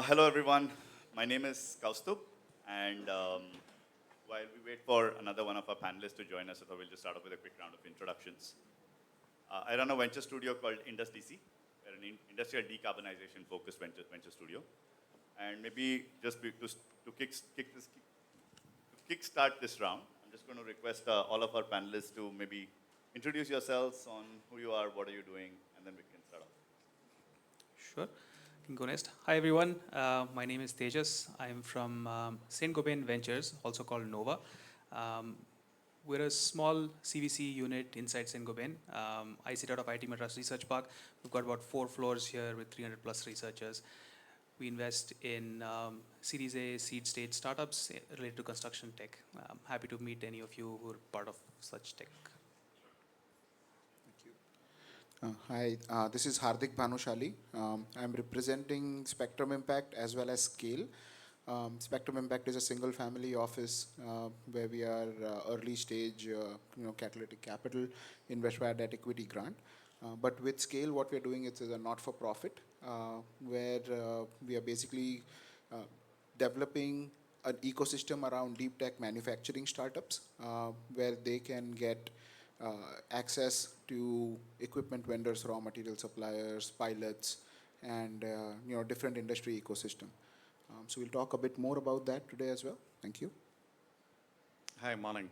Hello, everyone. My name is Kaustubh, and while we wait for another one of our panelists to join us, I thought we'll just start off with a quick round of introductions. I run a venture studio called IndusDC. We're an industrial decarbonization-focused venture studio. And maybe just to kickstart this round, I'm just going to request all of our panelists to maybe introduce yourselves on who you are, what are you doing, and then we can start off. Sure. I can go next. Hi, everyone. My name is Tejas. I'm from Saint-Gobain Ventures, also called NOVA. We're a small CVC unit inside Saint-Gobain. I sit out of IT Madras Research Park. We've got about 4 floors here with 300 plus researchers. We invest in Series A seed stage startups related to construction tech. I'm happy to meet any of you who are part of such tech. Hi, this is Hardik Bhanushali. I'm representing Spectrum Impact as well as Scale. Spectrum Impact is a single family office where we are early stage, catalytic capital, invest via debt equity grant. But with Scale, what we're doing is a not-for-profit where we are basically developing an ecosystem around deep tech manufacturing startups where they can get access to equipment vendors, raw material suppliers, pilots, and different industry ecosystem. So we'll talk a bit more about that today as well. Thank you. Hi, morning.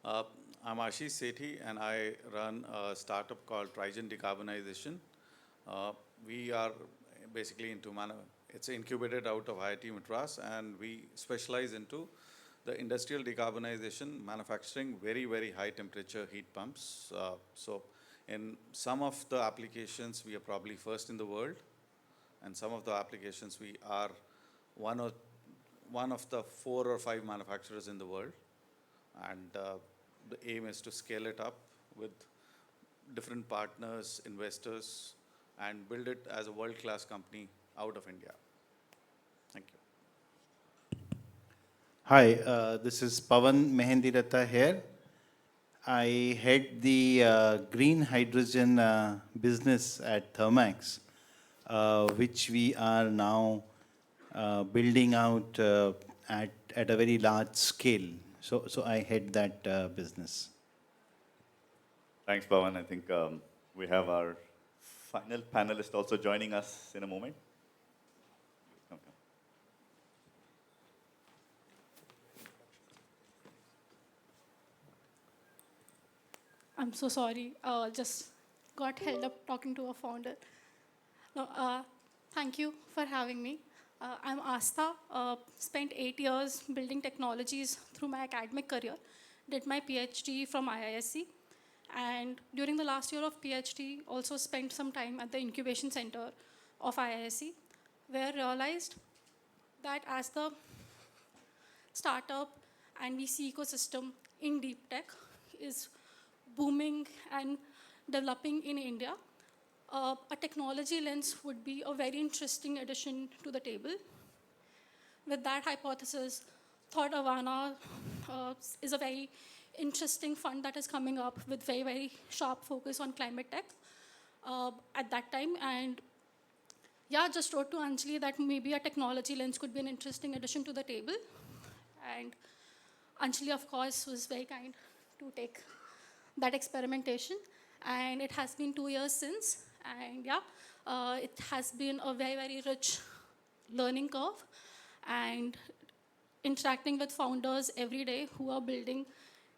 I'm Ashish Sethi, and I run a startup called TRIGeN Decarbonization. We are basically into it's incubated out of IIT Madras, and we specialize into the industrial decarbonization, manufacturing very, very high temperature heat pumps. So in some of the applications, we are probably first in the world. And some of the applications, we are one of the 4 or 5 manufacturers in the world. And the aim is to scale it up with different partners, investors, and build it as a world-class company out of India. Thank you. Hi, this is Pawan Mehndiratta here. I head the green hydrogen business at Thermax, which we are now building out at a very large scale. So I head that business. Thanks, Pawan. I think we have our final panelist also joining us in a moment. I'm so sorry. Just got held up talking to a founder. No, thank you for having me. I'm Aastha. Spent 8 years building technologies through my academic career. Did my PhD from IISc. And during the last year of PhD, also spent some time at the incubation center of IISc, where I realized that as the startup and VC ecosystem in deep tech is booming and developing in India, a technology lens would be a very interesting addition to the table. With that hypothesis, thought Avaana is a very interesting fund that is coming up with very, very sharp focus on climate tech at that time. And yeah, just wrote to Anjali that maybe a technology lens could be an interesting addition to the table. And Anjali, of course, was very kind to take that experimentation, and it has been 2 years since, and yeah, it has been a very, very rich learning curve, and interacting with founders every day who are building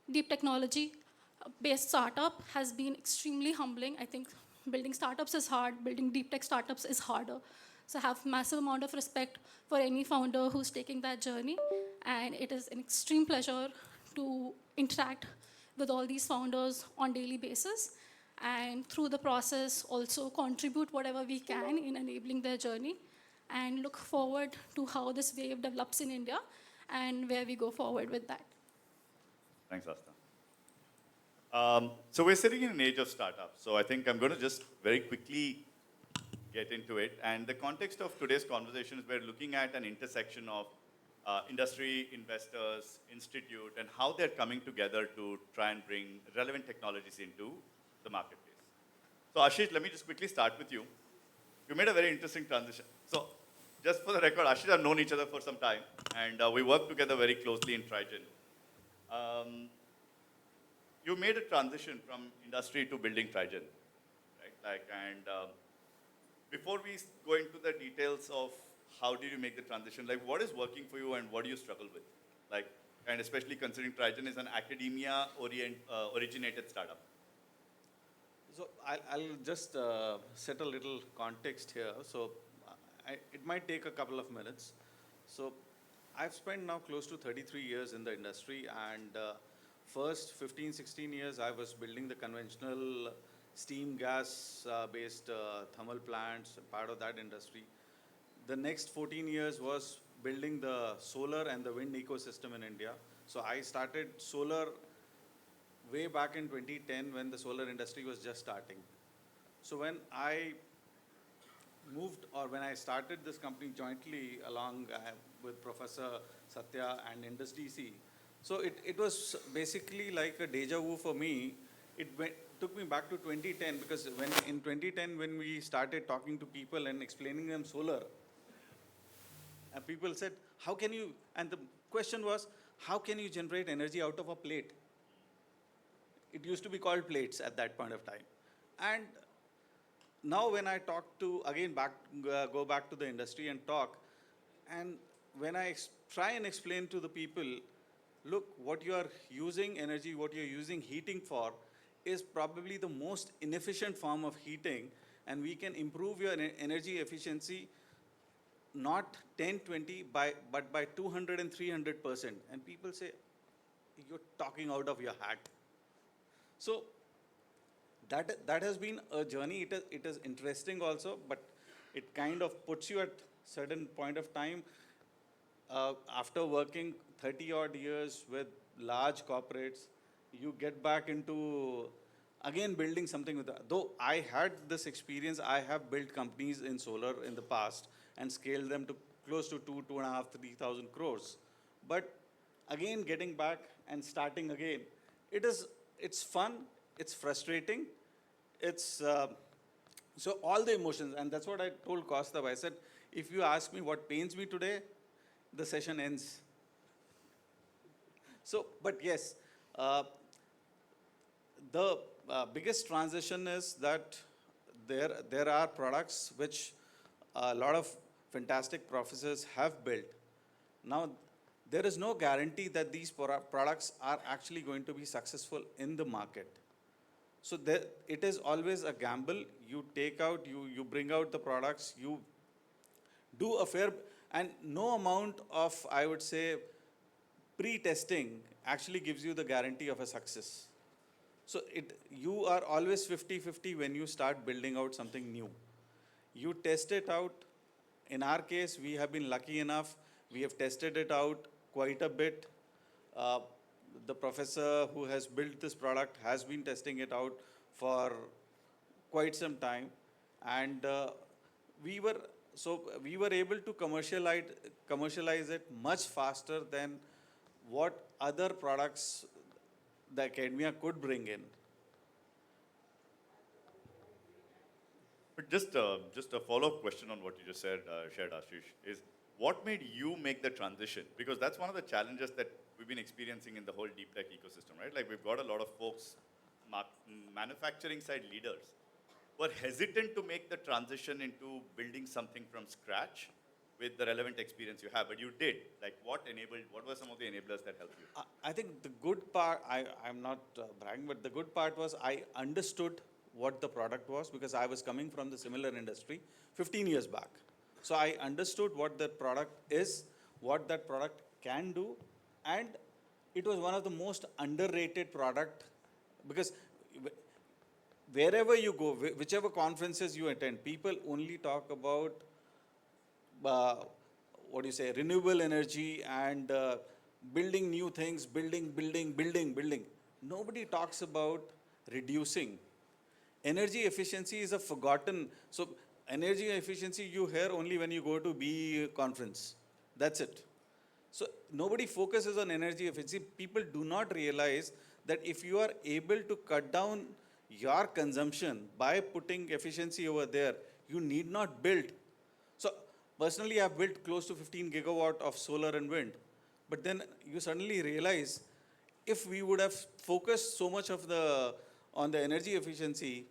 deep technology-based startup has been extremely humbling. I think building startups is hard, building deep tech startups is harder. So I have massive amount of respect for any founder who's taking that journey, and it is an extreme pleasure to interact with all these founders on daily basis, and through the process also contribute whatever we can in enabling their journey, and look forward to how this wave develops in India and where we go forward with that. Thanks, Aastha. So we're sitting in an age of startups. So I think I'm going to just very quickly get into it. And the context of today's conversation is we're looking at an intersection of industry, investors, institute, and how they're coming together to try and bring relevant technologies into the marketplace. So Ashish, let me just quickly start with you. You made a very interesting transition. So just for the record, Ashish and I have known each other for some time, and we work together very closely in TRIGeN. You made a transition from industry to building TRIGeN, right? Before we go into the details of how did you make the transition, like what is working for you and what do you struggle with? Like, and especially considering TRIGeN is an academia-originated startup. So I'll just set a little context here. So it might take a couple of minutes. So I've spent now close to 33 years in the industry, and first 15, 16 years I was building the conventional steam gas based thermal plants, part of that industry. The next 14 years was building the solar and the wind ecosystem in India. So I started solar way back in 2010 when the solar industry was just starting. So when I moved, or when I started this company jointly along with Professor Satya and IndusDC, so it was basically like a deja vu for me. Took me back to 2010, because in 2010 when we started talking to people and explaining them solar, and people said, how can you, and the question was, how can you generate energy out of a plate? It used to be called plates at that point of time. And now when I talk to, again, go back to the industry and talk, and when I try and explain to the people, look, what you are using energy, what you're using heating for is probably the most inefficient form of heating, and we can improve your energy efficiency not 10, 20, but by 200 and 300%. And people say, you're talking out of your hat. So that has been a journey. It is interesting also, but it kind of puts you at certain point of time. After working 30 odd years with large corporates, you get back into, again, building something with that. Though I had this experience, I have built companies in solar in the past and scaled them to close to 2.5, 3,000 crores. But again, getting back and starting again, it's fun, it's frustrating, it's, so all the emotions, and that's what I told Kaustubh. I said, if you ask me what pains me today, the session ends. So, but yes, the biggest transition is that there are products which a lot of fantastic professors have built. Now, there is no guarantee that these products are actually going to be successful in the market. So it is always a gamble. You take out, you bring out the products, you do a fair, and no amount of, I would say, pre-testing actually gives you the guarantee of a success. So you are always 50-50 when you start building out something new. You test it out. In our case, we have been lucky enough. We have tested it out quite a bit. The professor who has built this product has been testing it out for quite some time. And we were able to commercialize it much faster than what other products the academia could bring in. But just a follow-up question on what you just said, shared, Ashish, is what made you make the transition? Because that's one of the challenges that we've been experiencing in the whole deep tech ecosystem, right? Like we've got a lot of folks, manufacturing side leaders, who are hesitant to make the transition into building something from scratch with the relevant experience you have, but you did. Like what were some of the enablers that helped you? I think the good part, I'm not bragging, but the good part was I understood what the product was, because I was coming from the similar industry 15 years back. So I understood what that product is, what that product can do, and it was one of the most underrated product, because wherever you go, whichever conferences you attend, people only talk about renewable energy and building new things, building. Nobody talks about reducing. Energy efficiency is a forgotten. So energy efficiency you hear only when you go to BE conference. That's it. So nobody focuses on energy efficiency. People do not realize that if you are able to cut down your consumption by putting efficiency over there, you need not build. So Personally, I've built close to 15 gigawatt of solar and wind. But then you suddenly realize if we would have focused so much of on the energy efficiency,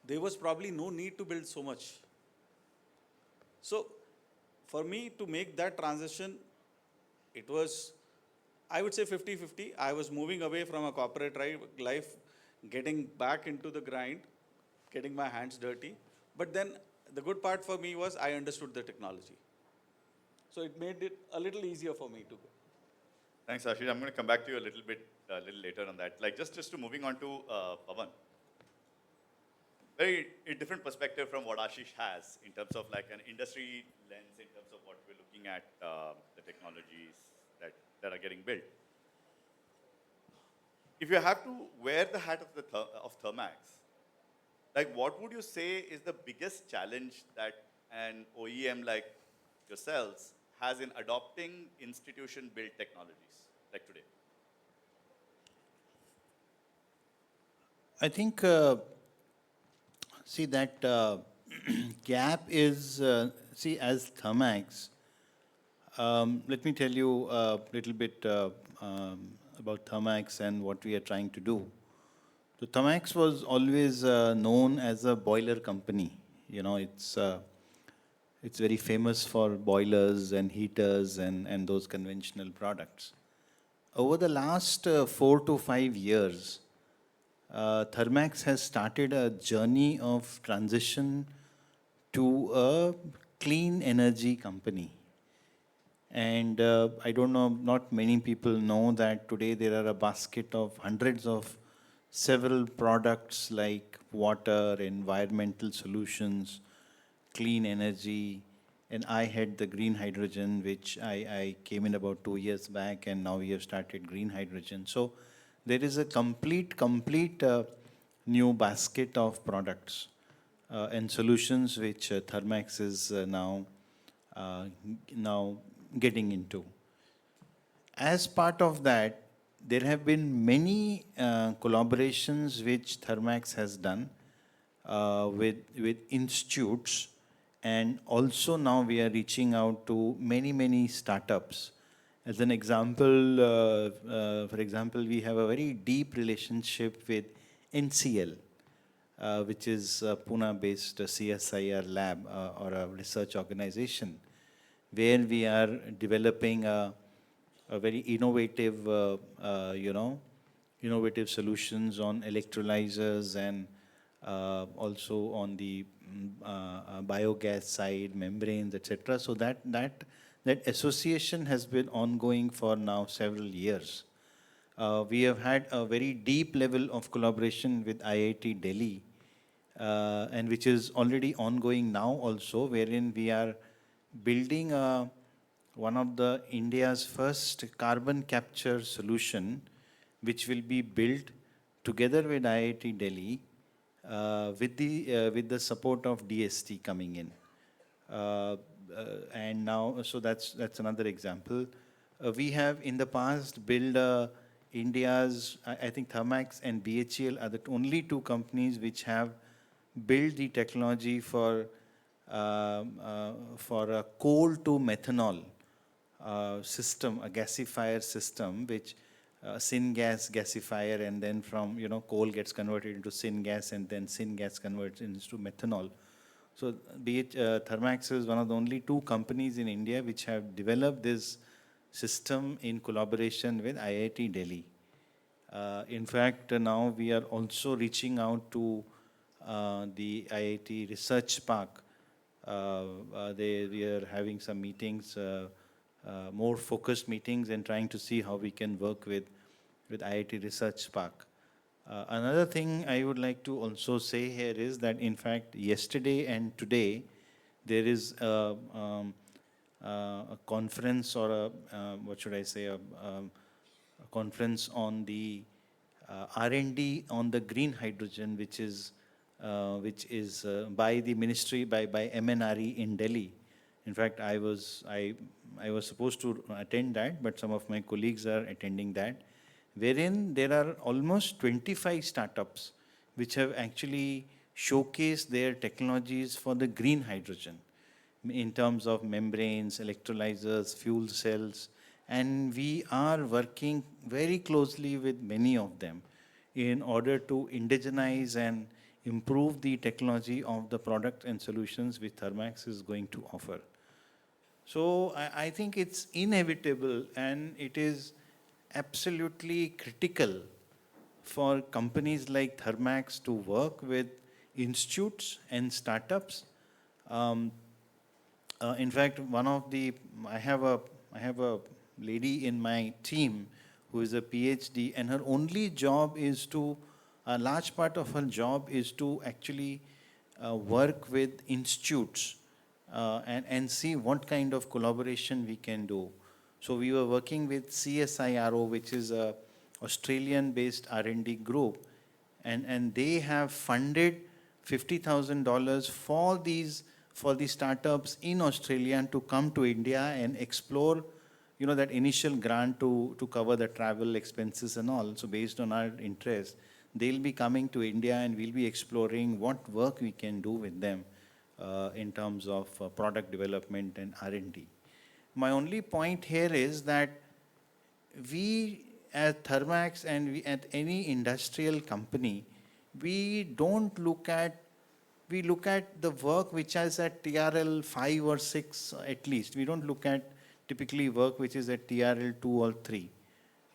there was probably no need to build so much. So for me to make that transition, it was, I would say 50-50. I was moving away from a corporate life, getting back into the grind, getting my hands dirty. But then the good part for me was I understood the technology. So it made it a little easier for me to go. Thanks, Ashish. I'm going to come back to you a little later on that. Like just to moving on to Pawan. Very different perspective from what Ashish has in terms of like an industry lens, in terms of what we're looking at the technologies that are getting built. If you have to wear the hat of Thermax, like what would you say is the biggest challenge that an OEM like yourselves has in adopting institution-built technologies like today? I think, see that gap is, see as Thermax, let me tell you a little bit about Thermax and what we are trying to do. So Thermax was always known as a boiler company. You know, it's very famous for boilers and heaters and those conventional products. Over the last 4 to 5 years, Thermax has started a journey of transition to a clean energy company. And I don't know, not many people know that today there are a basket of hundreds of several products like water, environmental solutions, clean energy, and I had the green hydrogen, which I came in about 2 years back, and now we have started green hydrogen. So there is a complete new basket of products and solutions which Thermax is now getting into. As part of that, there have been many collaborations which Thermax has done with institutes, and also now we are reaching out to many startups. As an example, for example, we have a very deep relationship with NCL, which is a Pune-based CSIR lab or a research organization, where we are developing a very innovative, innovative solutions on electrolyzers and also on the biogas side, membranes, etc. So that association has been ongoing for now several years. We have had a very deep level of collaboration with IIT Delhi, and which is already ongoing now also, wherein we are building one of the India's first carbon capture solution, which will be built together with IIT Delhi with the support of DST coming in. And now, so that's another example. We have in the past built India's, I think Thermax and BHEL are the only two companies which have built the technology for a coal to methanol system, a gasifier system, which syngas gasifier, and then from coal gets converted into syngas, and then syngas converts into methanol. So Thermax is one of the only two companies in India which have developed this system in collaboration with IIT Delhi. In fact, now we are also reaching out to the IIT Research Park. We are having some meetings, more focused meetings, and trying to see how we can work with IIT Research Park. Another thing I would like to also say here is that, in fact, yesterday and today, there is a conference, or what should I say, a conference on the R&D on the green hydrogen, which is by the ministry, by MNRE in Delhi. In fact, I was supposed to attend that, but some of my colleagues are attending that, wherein there are almost 25 startups which have actually showcased their technologies for the green hydrogen. in terms of membranes, electrolyzers, fuel cells, and we are working very closely with many of them in order to indigenize and improve the technology of the product and solutions which Thermax is going to offer. So I think it's inevitable and it is absolutely critical for companies like Thermax to work with institutes and startups. Um, in fact, I have a lady in my team who is a PhD, and her only job is a large part of her job is to actually work with institutes and see what kind of collaboration we can do. So we were working with CSIRO, which is a Australian-based R&D group, and they have funded $50,000 for the startups in Australia to come to India and explore, that initial grant to cover the travel expenses and all. So based on our interest, they'll be coming to India and we'll be exploring what work we can do with them in terms of product development and R&D. My only point here is that we at Thermax and we at any industrial company, we look at the work which is at TRL 5 or 6 at least. We don't look at typically work which is at TRL 2 or 3.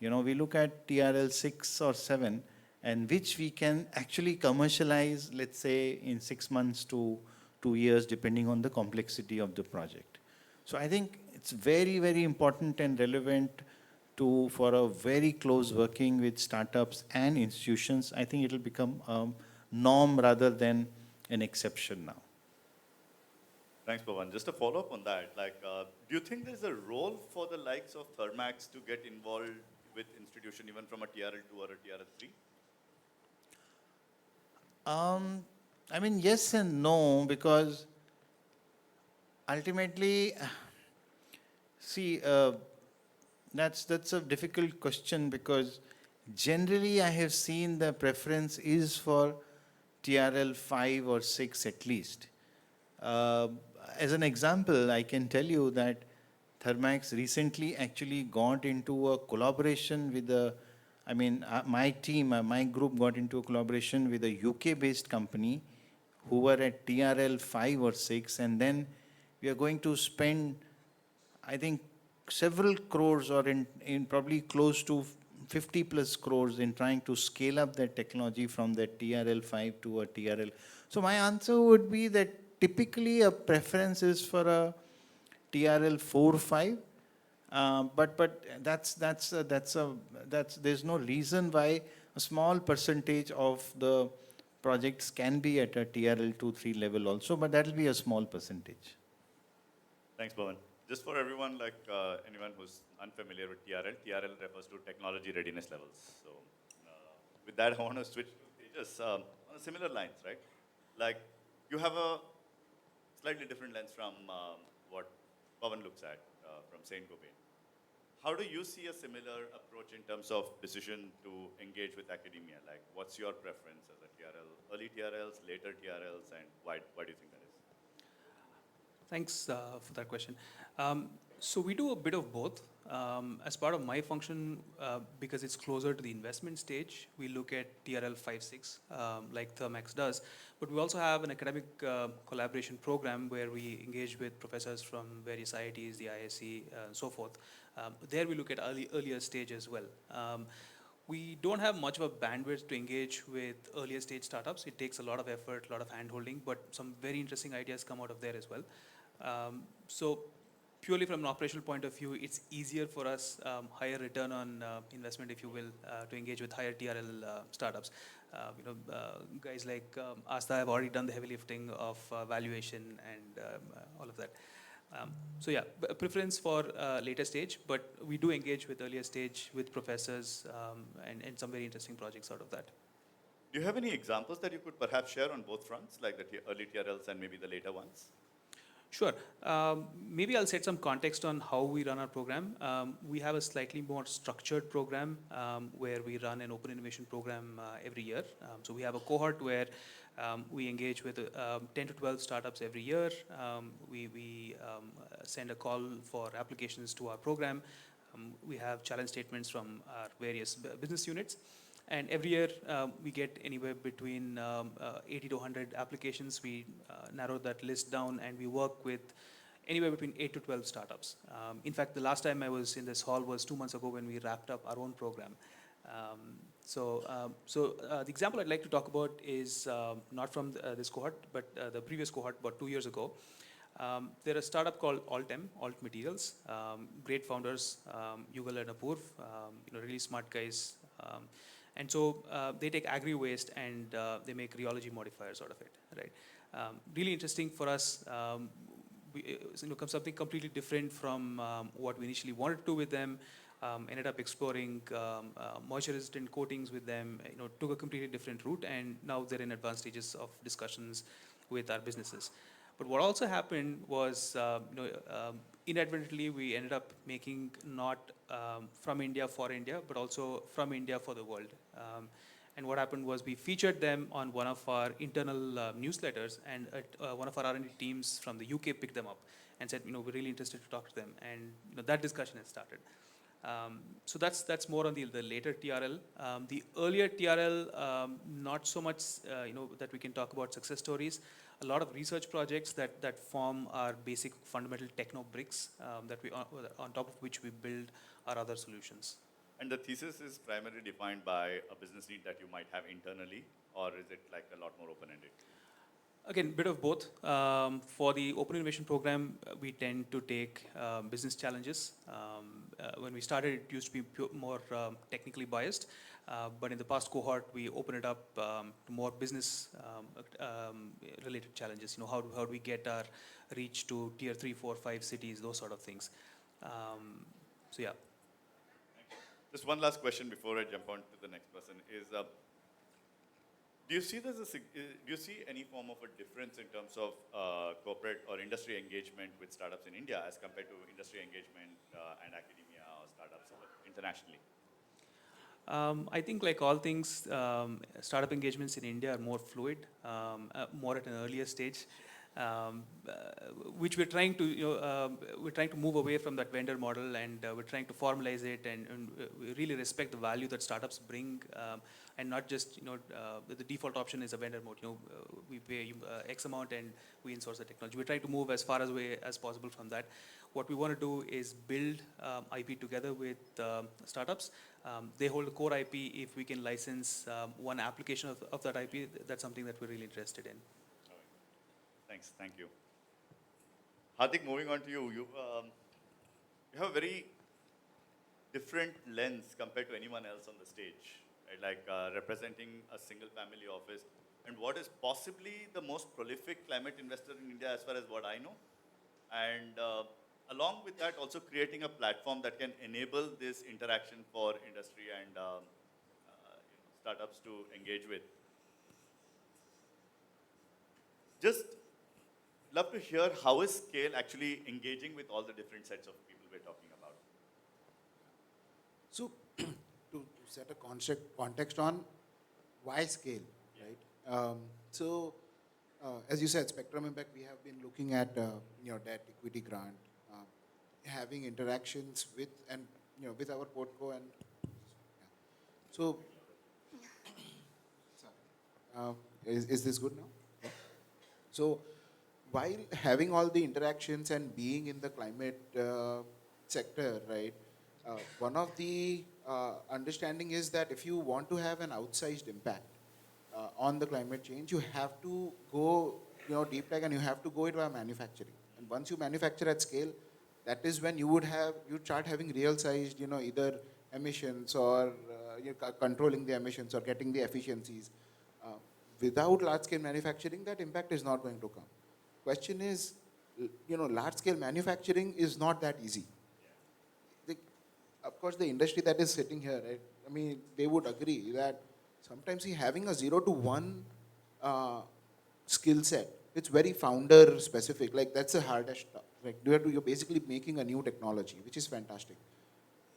We look at TRL 6 or 7 and which we can actually commercialize, let's say, in 6 months to 2 years, depending on the complexity of the project. So I think it's very, very important and relevant for a very close working with startups and institutions. I think it'll become a norm rather than an exception now. Thanks, Pawan. Just a follow-up on that. Do you think there's a role for the likes of Thermax to get involved with institution even from a TRL2 or a TRL3? I mean, yes and no, because ultimately, see, that's a difficult question because generally I have seen the preference is for TRL 5 or 6 at least. As an example, I can tell you that Thermax recently actually got into a collaboration with my team, my group got into a collaboration with a UK-based company who were at TRL 5 or 6, and then we are going to spend, I think, several crores or in probably close to 50 plus crores in trying to scale up that technology from that TRL 5 to a TRL. So my answer would be that typically a preference is for a TRL 4 5, but there's no reason why a small percentage of the projects can be at a TRL 2 3 level also, but that will be a small percentage. Thanks, Pawan. Just for everyone, anyone who's unfamiliar with TRL refers to technology readiness levels. So with that, I want to switch to Tejas on similar lines, right? You have a slightly different lens from what Pawan looks at from Saint-Gobain. How do you see a similar approach in terms of decision to engage with academia? What's your preference as a TRL, early TRLs, later TRLs, and why do you think that is? Thanks for that question. So we do a bit of both. As part of my function, because it's closer to the investment stage, we look at TRL 5-6 like Thermax does. But we also have an academic collaboration program where we engage with professors from various IITs, the ISC, and so forth. There we look at earlier stage as well. We don't have much of a bandwidth to engage with earlier stage startups. It takes a lot of effort, a lot of hand-holding, but some very interesting ideas come out of there as well. So purely from an operational point of view, it's easier for us, higher return on investment, if you will, to engage with higher TRL startups. Guys like Aastha have already done the heavy lifting of valuation and all of that. So yeah, a preference for later stage, but we do engage with earlier stage with professors and some very interesting projects out of that. Do you have any examples that you could perhaps share on both fronts, like the early TRLs and maybe the later ones? Sure. Maybe I'll set some context on how we run our program. We have a slightly more structured program where we run an open innovation program every year. So we have a cohort where we engage with 10 to 12 startups every year. We send a call for applications to our program. We have challenge statements from our various business units. And every year we get anywhere between 80 to 100 applications. We narrow that list down and we work with anywhere between 8 to 12 startups. In fact, the last time I was in this hall was 2 months ago when we wrapped up our own program. The example I'd like to talk about is not from this cohort, but the previous cohort about 2 years ago. They're a startup called Altem, Alt Materials. Great founders, Yugal and Apurv, really smart guys. And so they take agri-waste and they make rheology modifiers out of it, right? Really interesting for us. Something completely different from what we initially wanted to do with them. Ended up exploring moisture-resistant coatings with them. Took a completely different route, and now they're in advanced stages of discussions with our businesses. But what also happened was, inadvertently, we ended up making not from India for India, but also from India for the world. And what happened was we featured them on one of our internal newsletters, and one of our R&D teams from the UK picked them up and said, we're really interested to talk to them. And that discussion has started. So that's more on the later TRL. The earlier TRL, not so much that we can talk about success stories. A lot of research projects that form our basic fundamental techno bricks that we on top of which we build our other solutions. And the thesis is primarily defined by a business need that you might have internally, or is it like a lot more open-ended? Again, bit of both. For the Open Innovation Program, we tend to take business challenges. When we started, it used to be more technically biased. But in the past cohort, we open it up to more business related challenges. How do we get our reach to tier 3, 4, 5 cities, those sort of things. So yeah. Just one last question before I jump on to the next person is, do you see any form of a difference in terms of corporate or industry engagement with startups in India as compared to industry engagement and academia or startups internationally? I think like all things, startup engagements in India are more fluid, more at an earlier stage. Which we're trying to move away from that vendor model, and we're trying to formalize it, and we really respect the value that startups bring, and not just the default option is a vendor mode. We pay X amount and we insource the technology. We're trying to move as far away as possible from that. What we want to do is build IP together with startups. They hold the core IP. If we can license one application of that IP, that's something that we're really interested in. Thanks, thank you. Hardik, moving on to you. You have a very different lens compared to anyone else on the stage, right? Like representing a single family office and what is possibly the most prolific climate investor in India as far as what I know. And along with that, also creating a platform that can enable this interaction for industry and startups to engage with. Just love to hear how is Scale actually engaging with all the different sets of people we're talking about. So, to set a context on why Scale, right? As you said, Spectrum Impact, we have been looking at debt, equity grant, having interactions with with our portco and so. Sorry, is this good now? Yeah. So, while having all the interactions and being in the climate sector, right? One of the understanding is that if you want to have an outsized impact on the climate change, you have to go, deep tech, and you have to go into manufacturing. And once you manufacture at scale, that is when you start having real-sized, either emissions or controlling the emissions or getting the efficiencies. Without large-scale manufacturing, that impact is not going to come. Question is, large-scale manufacturing is not that easy. Of course, the industry that is sitting here, right? I mean, they would agree that sometimes having a 0 to 1 skill set it's very founder specific. Like that's the hardest stuff. Like you're basically making a new technology, which is fantastic.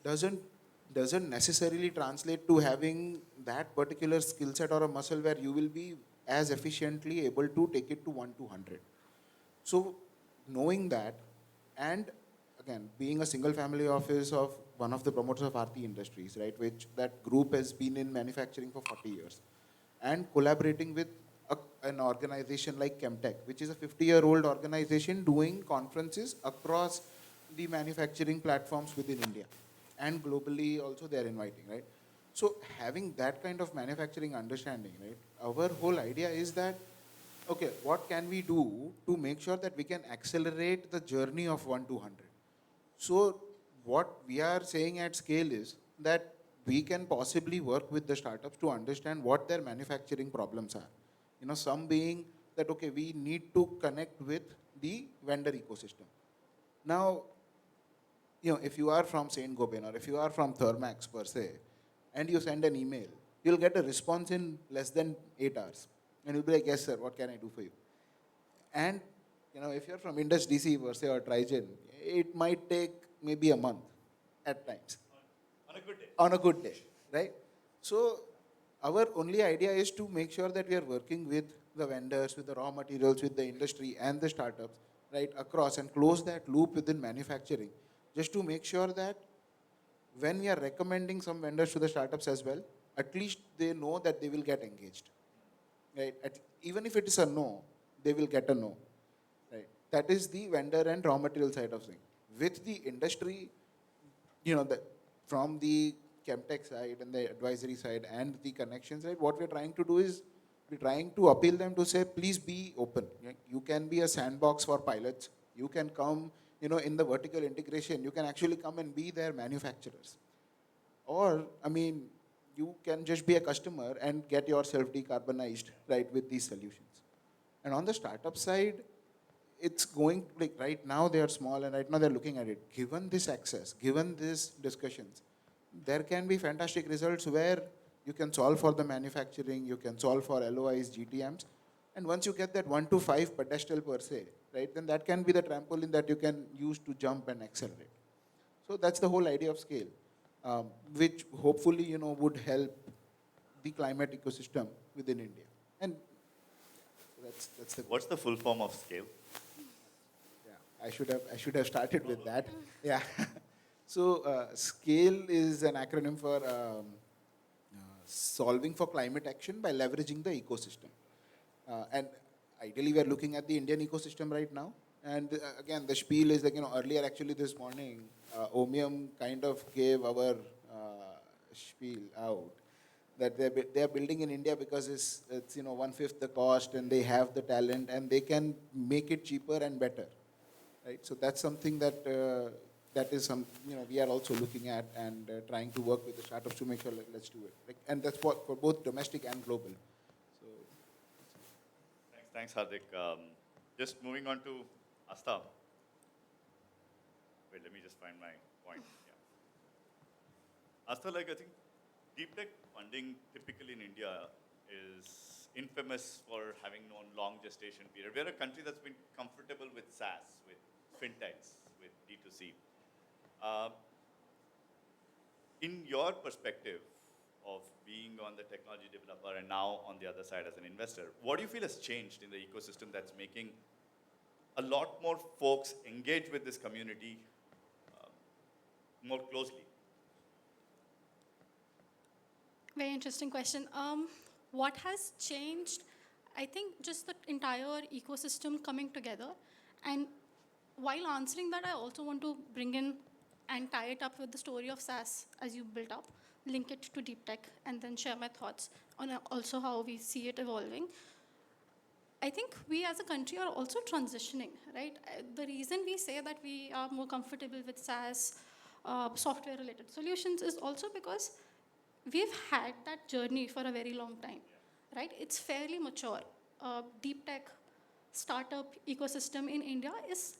Doesn't necessarily translate to having that particular skill set or a muscle where you will be as efficiently able to take it to 1 to 100. So knowing that, and again, being a single family office of one of the promoters of Aarti Industries, right, which that group has been in manufacturing for 40 years, and collaborating with an organization like Chemtech, which is a 50-year-old organization doing conferences across the manufacturing platforms within India. And globally also they are inviting, right? So having that kind of manufacturing understanding, right, our whole idea is that, okay, what can we do to make sure that we can accelerate the journey of 1 to 100? So what we are saying at scale is that we can possibly work with the startups to understand what their manufacturing problems are. You know, some being that, okay, we need to connect with the vendor ecosystem. Now, you know, if you are from Saint-Gobain or if you are from Thermax per se, and you send an email, you'll get a response in less than 8 hours. And you'll be like, yes, sir, what can I do for you? And, you know, if you're from IndusDC per se or TRIGeN, it might take maybe a month at times. On a good day. On a good day, right? So our only idea is to make sure that we are working with the vendors, with the raw materials, with the industry and the startups, right, across, and close that loop within manufacturing, just to make sure that when we are recommending some vendors to the startups as well, at least they know that they will get engaged, right? Even if it is a no, they will get a no, right? That is the vendor and raw material side of things. With the industry, you know, from the Chemtech side and the advisory side and the connections side, what we're trying to do is we're trying to appeal them to say, please be open. You can be a sandbox for pilots. You can come, you know, in the vertical integration, you can actually come and be their manufacturers. Or, I mean, you can just be a customer and get yourself decarbonized, right, with these solutions. And on the startup side, it's going, like right now they are small and right now they're looking at it. Given this access, given these discussions, there can be fantastic results where you can solve for the manufacturing, you can solve for LOIs, GTMs, and once you get that 1 to 5 pedestal per se, right, then that can be the trampoline that you can use to jump and accelerate. So that's the whole idea of scale, which hopefully, you know, would help the climate ecosystem within India. And that's the. What's the full form of scale? Yeah, I should have started with that. Yeah. So SCALE is an acronym for solving for climate action by leveraging the ecosystem. And ideally, we are looking at the Indian ecosystem right now. And again, the spiel is like, you know, earlier actually this morning, OMIUM kind of gave our spiel out that they're building in India because it's you know 1/5 the cost and they have the talent and they can make it cheaper and better, right? So that's something that that is some, you know, we are also looking at and trying to work with the startups to make sure let's do it. Like, and that's for both domestic and global. So Thanks, Hardik. Just moving on to Aastha. Wait, let me just find my point. Yeah. Aastha, like I think deep tech funding typically in India is infamous for having known long gestation period. We're a country that's been comfortable with SaaS, with fintechs, with D2C. In your perspective of being on the technology developer and now on the other side as an investor, what do you feel has changed in the ecosystem that's making a lot more folks engage with this community more closely? Very interesting question. What has changed? I think just the entire ecosystem coming together. And while answering that, I also want to bring in and tie it up with the story of SaaS as you built up, link it to deep tech, and then share my thoughts on also how we see it evolving. I think we as a country are also transitioning, right? The reason we say that we are more comfortable with SaaS, software-related solutions, is also because we've had that journey for a very long time, right? It's fairly mature. Deep tech startup ecosystem in India is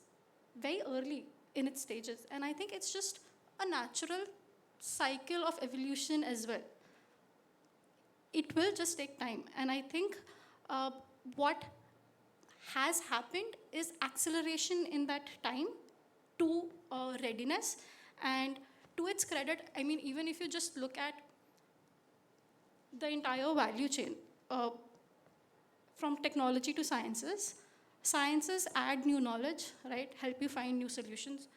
very early in its stages. And I think it's just a natural cycle of evolution as well. It will just take time. And I think what has happened is acceleration in that time to readiness. And to its credit, I mean, even if you just look at the entire value chain, from technology to sciences, sciences add new knowledge, right? Help you find new solutions.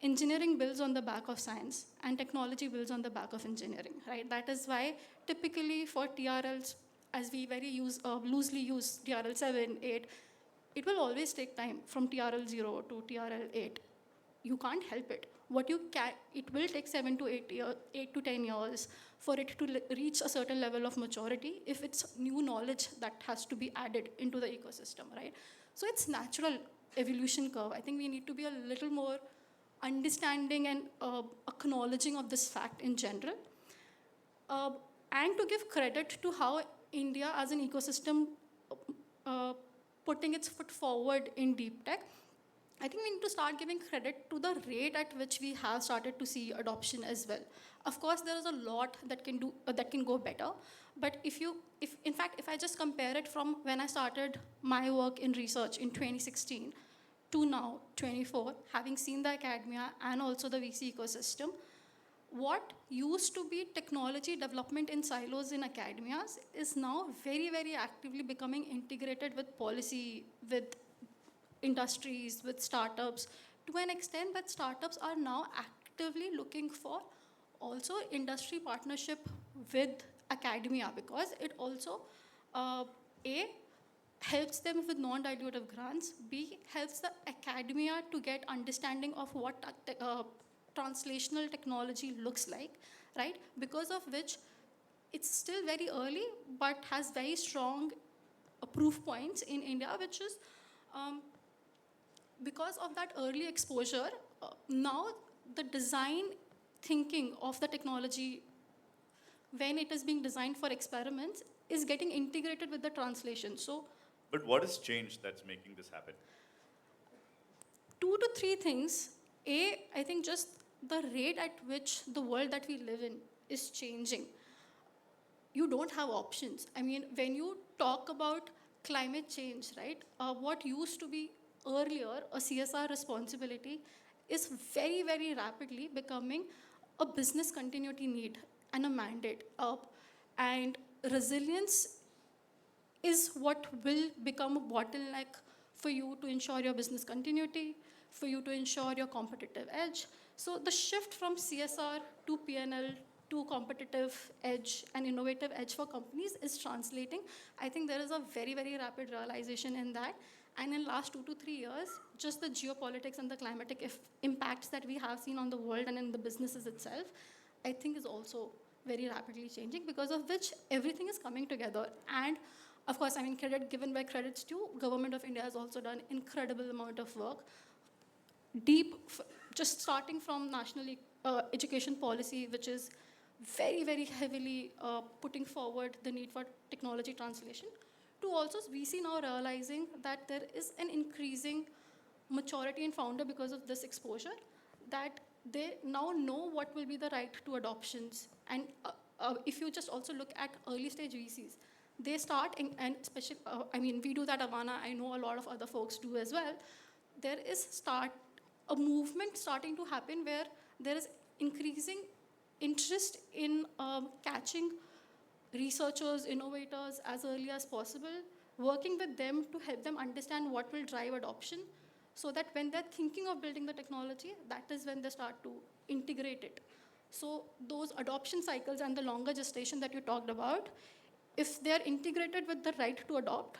Engineering builds on the back of science, and technology builds on the back of engineering, right? That is why typically for TRLs, as we loosely use TRL 7, 8, it will always take time from TRL 0 to TRL 8. You can't help it. It will take 7 to 8 to 10 years for it to reach a certain level of maturity if it's new knowledge that has to be added into the ecosystem, right? So it's natural evolution curve. I think we need to be a little more understanding and acknowledging of this fact in general. And to give credit to how India as an ecosystem putting its foot forward in deep tech, I think we need to start giving credit to the rate at which we have started to see adoption as well. Of course, there is a lot that can go better. But if I just compare it from when I started my work in research in 2016 to now, 24, having seen the academia and also the VC ecosystem, what used to be technology development in silos in academia is now very, very actively becoming integrated with policy, with industries, with startups, to an extent that startups are now actively looking for also industry partnership with academia, because it also, A, helps them with non-dilutive grants, B, helps the academia to get understanding of what translational technology looks like, right? Because of which it's still very early, but has very strong proof points in India, which is because of that early exposure, now the design thinking of the technology, when it is being designed for experiments, is getting integrated with the translation. So, But what has changed that's making this happen? 2 to 3 things. A, I think just the rate at which the world that we live in is changing. You don't have options. I mean, when you talk about climate change, right, what used to be earlier a CSR responsibility is very, very rapidly becoming a business continuity need and a mandate. And resilience is what will become a bottleneck for you to ensure your business continuity, for you to ensure your competitive edge. So the shift from CSR to P&L to competitive edge and innovative edge for companies is translating. I think there is a very, very rapid realization in that. And in last 2 to 3 years, just the geopolitics and the climatic impacts that we have seen on the world and in the businesses itself, I think is also very rapidly changing, because of which everything is coming together. And of course, I mean, credit given where credit's due, Government of India has also done incredible amount of work. Just starting from national education policy, which is very, very heavily putting forward the need for technology translation, to also we see now realizing that there is an increasing maturity in founder because of this exposure, that they now know what will be the right to adoptions. And if you just also look at early stage VCs, they start, and especially, I mean, we do that Avaana, I know a lot of other folks do as well. There is a movement starting to happen where there is increasing interest in catching researchers, innovators as early as possible, working with them to help them understand what will drive adoption, so that when they're thinking of building the technology, that is when they start to integrate it. So those adoption cycles and the longer gestation that you talked about, if they're integrated with the right to adopt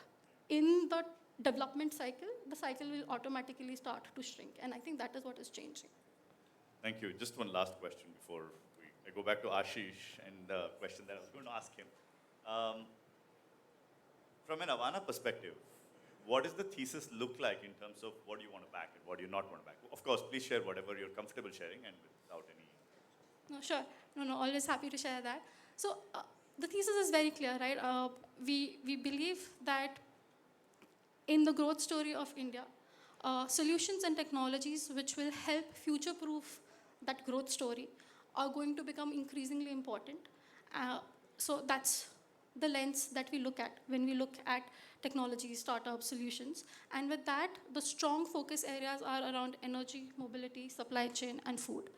in the development cycle, the cycle will automatically start to shrink. And I think that is what is changing. Thank you. Just one last question before I go back to Ashish and the question that I was going to ask him. From an Avaana perspective, what does the thesis look like in terms of what you want to back and what you not want to back? Of course, please share whatever you're comfortable sharing and without any... No, sure. No, always happy to share that. So the thesis is very clear, right? We believe that in the growth story of India, solutions and technologies which will help future-proof that growth story are going to become increasingly important. So that's the lens that we look at when we look at technology, startup solutions. And with that, the strong focus areas are around energy, mobility, supply chain, and food.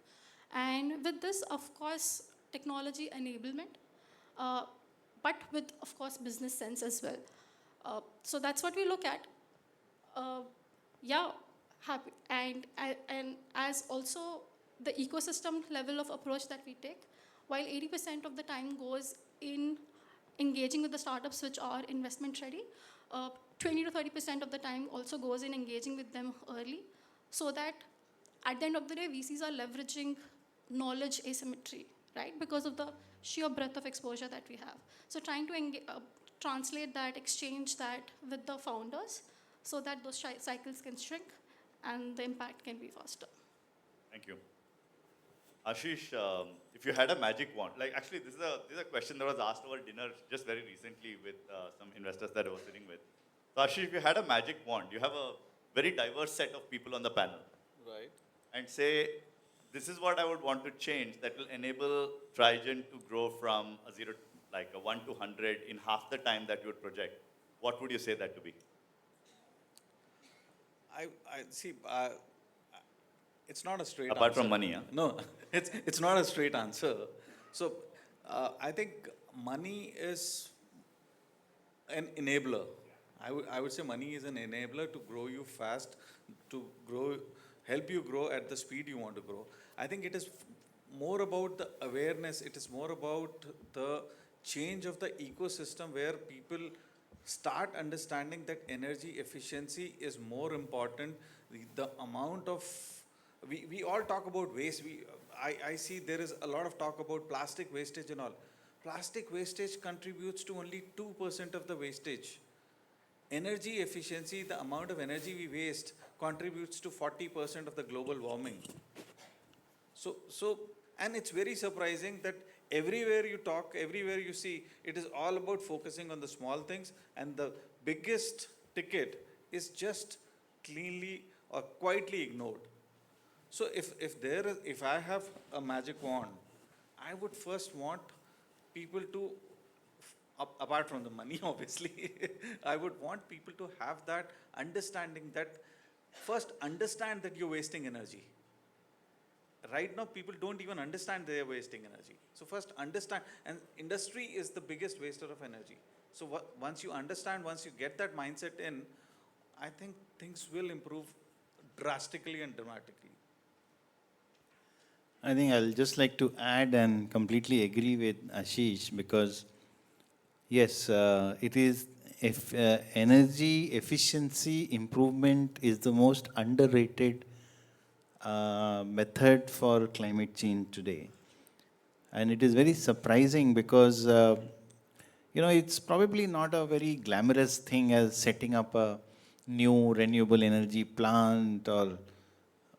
And with this, of course, technology enablement, uh, but with, of course, business sense as well. So that's what we look at. Uh, yeah, happy. And as also the ecosystem level of approach that we take, while 80% of the time goes in engaging with the startups which are investment ready, 20 to 30% of the time also goes in engaging with them early, so that at the end of the day, VCs are leveraging knowledge asymmetry, right? Because of the sheer breadth of exposure that we have. So trying to translate that, exchange that with the founders so that those cycles can shrink and the impact can be faster. Thank you. Ashish, if you had a magic wand, like actually this is a question that was asked over dinner just very recently with some investors that I was sitting with. So Ashish, if you had a magic wand, you have a very diverse set of people on the panel. Right. And say, this is what I would want to change that will enable TRIGeN to grow from a 1 to 100 in half the time that you would project. What would you say that to be? I see, it's not a straight Apart answer. from money, huh? No, it's not a straight answer. So I think money is an enabler. I would say money is an enabler to grow you fast, to help you grow at the speed you want to grow. I think it is more about the awareness. It is more about the change of the ecosystem where people start understanding that energy efficiency is more important. The amount of, we all talk about waste. I see there is a lot of talk about plastic wastage and all. Plastic wastage contributes to only 2% of the wastage. Energy efficiency, the amount of energy we waste, contributes to 40% of the global warming. So, and it's very surprising that everywhere you talk, everywhere you see, it is all about focusing on the small things, and the biggest ticket is just cleanly or quietly ignored. So if I have a magic wand, I would first want people to, apart from the money obviously, I would want people to have that understanding, that first understand that you're wasting energy. Right now, people don't even understand they are wasting energy. So first understand, and industry is the biggest waster of energy. So once you understand, once you get that mindset in, I think things will improve drastically and dramatically. I think I'll just like to add and completely agree with Ashish, because yes, it is, if energy efficiency improvement is the most underrated method for climate change today. And it is very surprising because, it's probably not a very glamorous thing as setting up a new renewable energy plant, or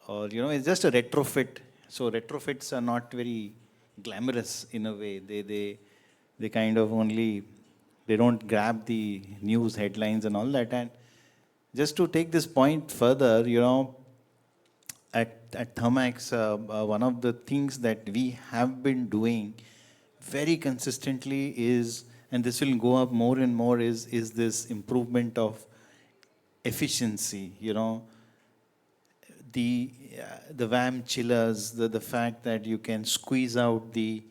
it's just a retrofit. So retrofits are not very glamorous in a way. They kind of only, they don't grab the news headlines and all that. And just to take this point further, at Thermax, one of the things that we have been doing very consistently is, and this will go up more and more, is this improvement of efficiency. The VAM chillers, the fact that you can squeeze out the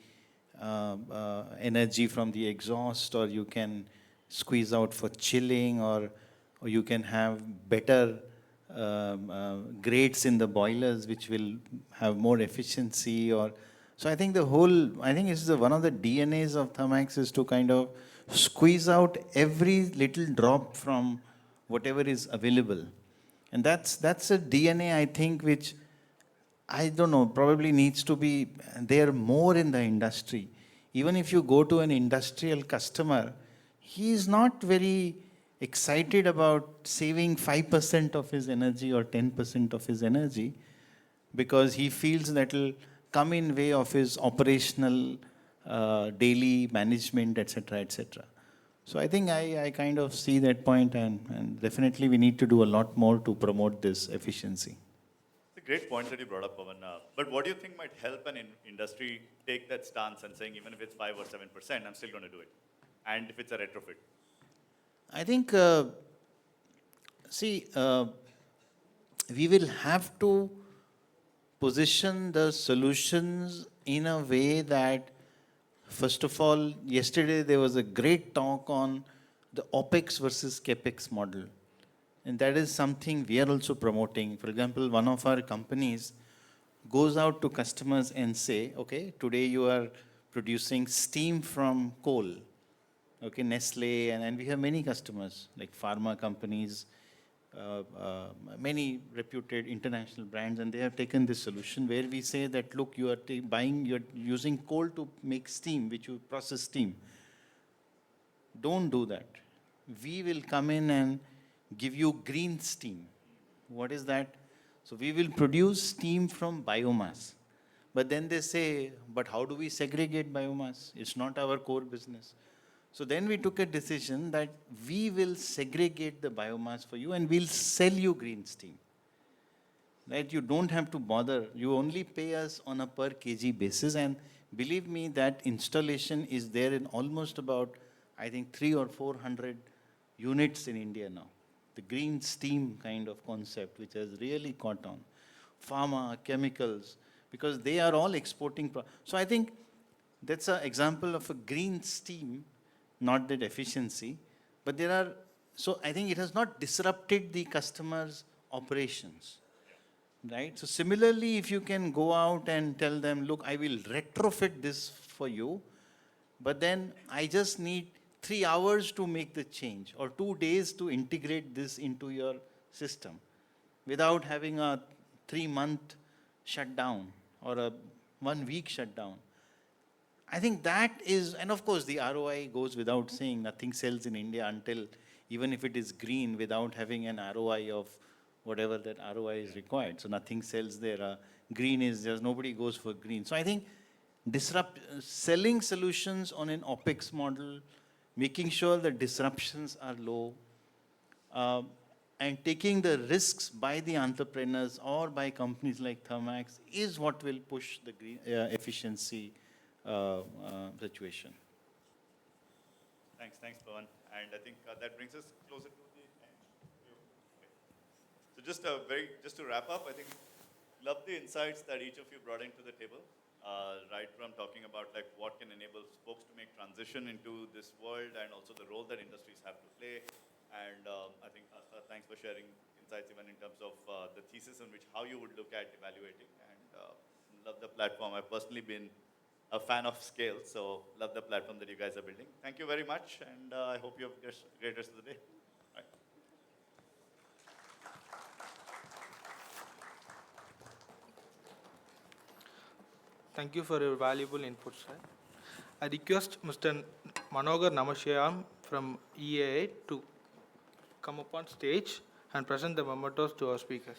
energy from the exhaust, or you can squeeze out for chilling, or you can have better grades in the boilers which will have more efficiency. So I think it's one of the DNAs of Thermax is to kind of squeeze out every little drop from whatever is available. And that's a DNA, I think, which, I don't know, probably needs to be there more in the industry. Even if you go to an industrial customer, he is not very excited about saving 5% of his energy or 10% of his energy, because he feels that will come in way of his operational daily management, etc., etc. So I think I kind of see that point, and definitely we need to do a lot more to promote this efficiency. It's a great point that you brought up, Pawan. But what do you think might help an industry take that stance and saying, even if it's 5 or 7%, I'm still going to do it? And if it's a retrofit? I think, see, we will have to position the solutions in a way that, first of all, yesterday there was a great talk on the OPEX versus CAPEX model. And that is something we are also promoting. For example, one of our companies goes out to customers and say, okay, today you are producing steam from coal. Okay, Nestle, and we have many customers like pharma companies, many reputed international brands, and they have taken this solution where we say that, look, you are you're using coal to make steam, which you process steam. Don't do that. We will come in and give you green steam. What is that? So we will produce steam from biomass. But then they say, but how do we segregate biomass? It's not our core business. So then we took a decision that we will segregate the biomass for you and we'll sell you green steam. Right? You don't have to bother. You only pay us on a per kg basis. And believe me, that installation is there in almost about, I think, 300 or 400 units in India now. The green steam kind of concept, which has really caught on. Pharma, chemicals, because they are all exporting. So I think that's an example of a green steam, not that efficiency, but there are, so I think it has not disrupted the customer's operations, right? So similarly, if you can go out and tell them, look, I will retrofit this for you, but then I just need 3 hours to make the change or 2 days to integrate this into your system without having a 3-month shutdown or a 1-week shutdown. I think that is, and of course the ROI goes without saying. Nothing sells in India until, even if it is green, without having an ROI of whatever that ROI is required. So nothing sells there. Green is just, nobody goes for green. So I think selling solutions on an OPEX model, making sure the disruptions are low, and taking the risks by the entrepreneurs or by companies like Thermax is what will push the green, efficiency situation. Thanks, Pawan. And I think that brings us closer to the end. Okay. So just to wrap up, I think love the insights that each of you brought into the table. Right from talking about like what can enable folks to make transition into this world and also the role that industries have to play. And I think Aastha, thanks for sharing insights even in terms of the thesis in which how you would look at evaluating, and love the platform. I've personally been a fan of scale, so love the platform that you guys are building. Thank you very much, and I hope you have a great rest of the day. Bye. Thank you for your valuable input, sir. I request Mr. Manogar Namashyam from EAA to come up on stage and present the mementos to our speakers.